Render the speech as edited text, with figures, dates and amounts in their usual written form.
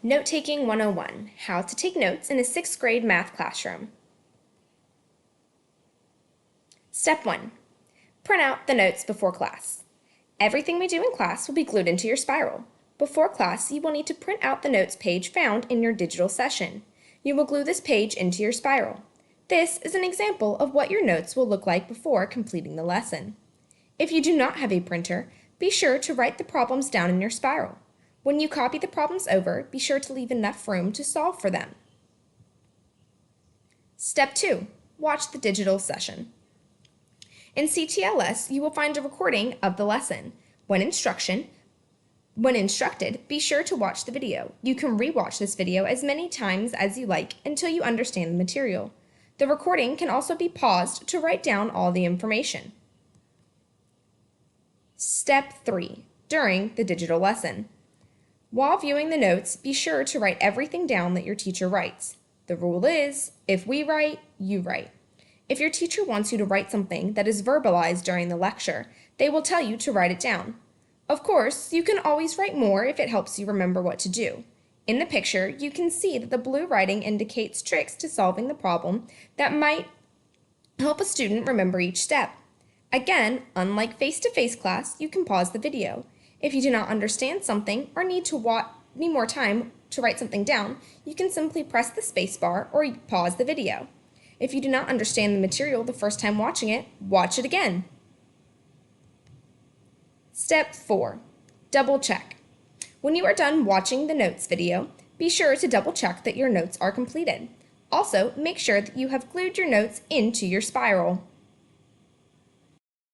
Note-Taking 101, How to Take Notes in a 6th Grade Math Classroom. Step 1. Print out the notes before class. Everything we do in class will be glued into your spiral. Before class, you will need to print out the notes page found in your digital session. You will glue this page into your spiral. This is an example of what your notes will look like before completing the lesson. If you do not have a printer, be sure to write the problems down in your spiral. When you copy the problems over, be sure to leave enough room to solve for them. Step 2. Watch the digital session. In CTLS, you will find a recording of the lesson. When instructed, be sure to watch the video. You can re-watch this video as many times as you like until you understand the material. The recording can also be paused to write down all the information. Step 3. During the digital lesson. While viewing the notes, be sure to write everything down that your teacher writes. The rule is, if we write, you write. If your teacher wants you to write something that is verbalized during the lecture, they will tell you to write it down. Of course, you can always write more if it helps you remember what to do. In the picture, you can see that the blue writing indicates tricks to solving the problem that might help a student remember each step. Again, unlike face-to-face class, you can pause the video. If you do not understand something or need more time to write something down, you can simply press the space bar or pause the video. If you do not understand the material the first time watching it, watch it again. Step 4. Double check. When you are done watching the notes video, be sure to double check that your notes are completed. Also, make sure that you have glued your notes into your spiral.